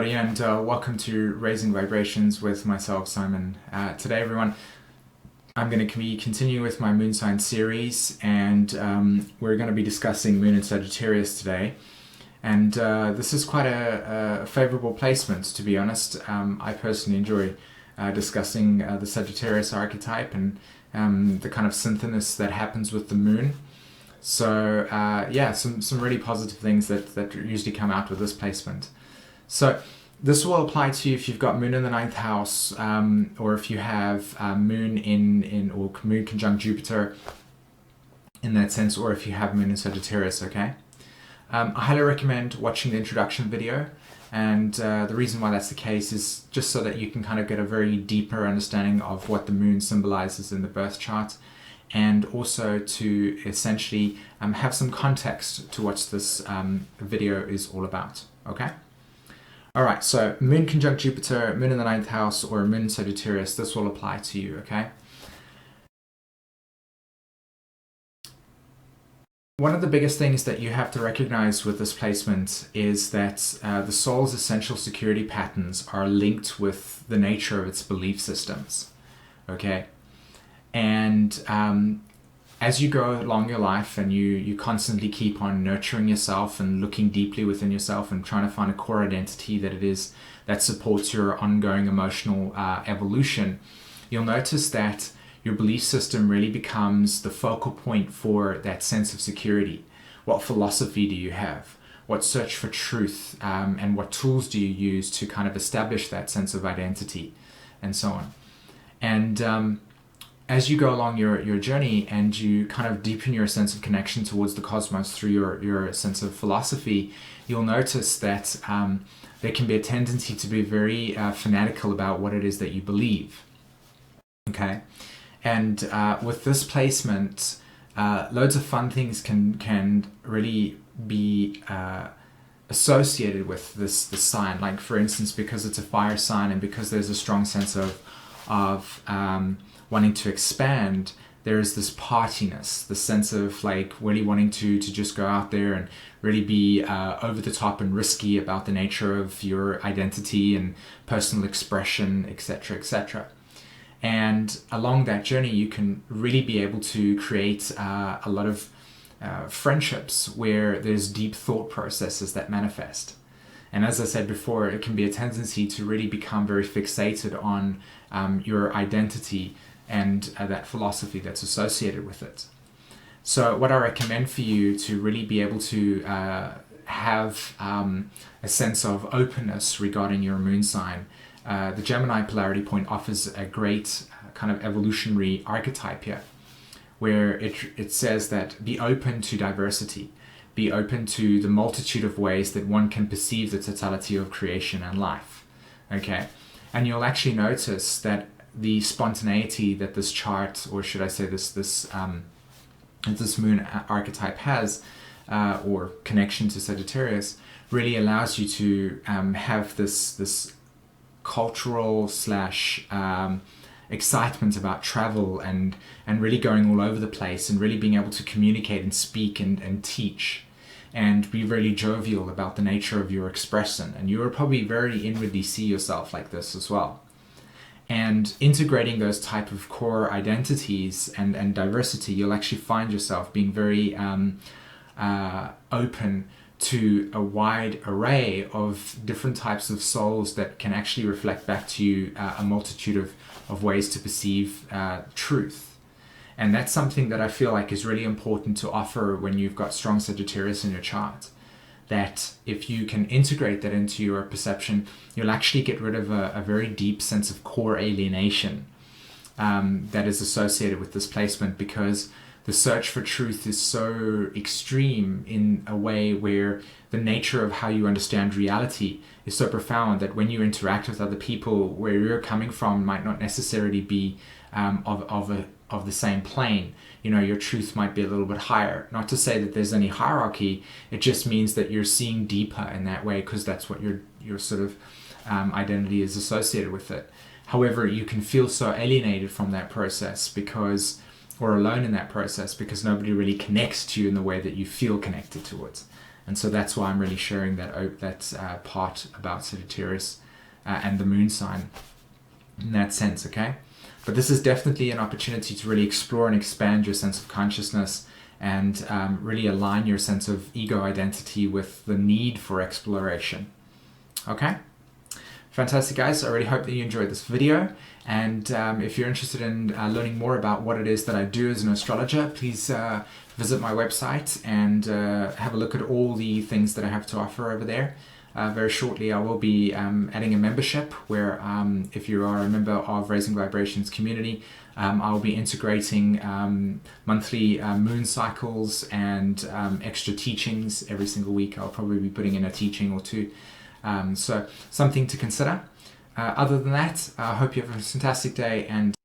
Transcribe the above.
everybody, and welcome to Raising Vibrations with myself, Simon. Today, everyone, I'm going to be continuing with my moon sign series, and we're going to be discussing Moon in Sagittarius today. And this is quite a favorable placement, to be honest. I personally enjoy discussing the Sagittarius archetype and the kind of synthesis that happens with the moon. So yeah, some really positive things that usually come out with this placement. So this will apply to you if you've got moon in the 9th house, or if you have moon or moon conjunct Jupiter in that sense, or if you have moon in Sagittarius, okay? I highly recommend watching the introduction video, and the reason why that's the case is just so that you can kind of get a very deeper understanding of what the moon symbolizes in the birth chart, and also to essentially have some context to what this video is all about, okay? All right, so moon conjunct Jupiter, moon in the 9th house, or moon in Sagittarius, this will apply to you, okay? One of the biggest things that you have to recognize with this placement is that the soul's essential security patterns are linked with the nature of its belief systems, okay? And as you go along your life and you constantly keep on nurturing yourself and looking deeply within yourself and trying to find a core identity that supports your ongoing emotional evolution, you'll notice that your belief system really becomes the focal point for that sense of security. What philosophy do you have? What search for truth? And what tools do you use to kind of establish that sense of identity, and so on. And as you go along your journey and you kind of deepen your sense of connection towards the cosmos through your sense of philosophy, you'll notice that there can be a tendency to be very fanatical about what it is that you believe, okay? And with this placement, loads of fun things can really be associated with this sign. Like, for instance, because it's a fire sign and because there's a strong sense of wanting to expand, there is this partiness, the sense of like really wanting to just go out there and really be over the top and risky about the nature of your identity and personal expression, etc., etc. And along that journey, you can really be able to create a lot of friendships where there's deep thought processes that manifest. And as I said before, it can be a tendency to really become very fixated on your identity and that philosophy that's associated with it. So what I recommend for you to really be able to have a sense of openness regarding your moon sign, the Gemini polarity point offers a great kind of evolutionary archetype here, where it says that be open to diversity, be open to the multitude of ways that one can perceive the totality of creation and life, okay? And you'll actually notice that the spontaneity that this chart, or should I say this moon archetype has, or connection to Sagittarius, really allows you to have this cultural / excitement about travel and really going all over the place and really being able to communicate and speak and teach and be really jovial about the nature of your expression. And you will probably very inwardly see yourself like this as well. And integrating those type of core identities and diversity, you'll actually find yourself being very open to a wide array of different types of souls that can actually reflect back to you a multitude of ways to perceive truth. And that's something that I feel like is really important to offer when you've got strong Sagittarius in your chart. That if you can integrate that into your perception, you'll actually get rid of a very deep sense of core alienation that is associated with this placement, because the search for truth is so extreme in a way where the nature of how you understand reality is so profound that when you interact with other people, where you're coming from might not necessarily be of the same plane. You know, your truth might be a little bit higher. Not to say that there's any hierarchy, it just means that you're seeing deeper in that way, because that's what your sort of identity is associated with it. However, you can feel so alienated from that process because, or alone in that process, because nobody really connects to you in the way that you feel connected to it. And so that's why I'm really sharing that part about Sagittarius and the moon sign in that sense, okay? But this is definitely an opportunity to really explore and expand your sense of consciousness and really align your sense of ego identity with the need for exploration, okay? Fantastic, guys. I really hope that you enjoyed this video. And if you're interested in learning more about what it is that I do as an astrologer, please visit my website and have a look at all the things that I have to offer over there. Very shortly, I will be adding a membership where if you are a member of Raising Vibrations community, I will be integrating monthly moon cycles and extra teachings every single week. I'll probably be putting in a teaching or two. So something to consider. Other than that, I hope you have a fantastic day and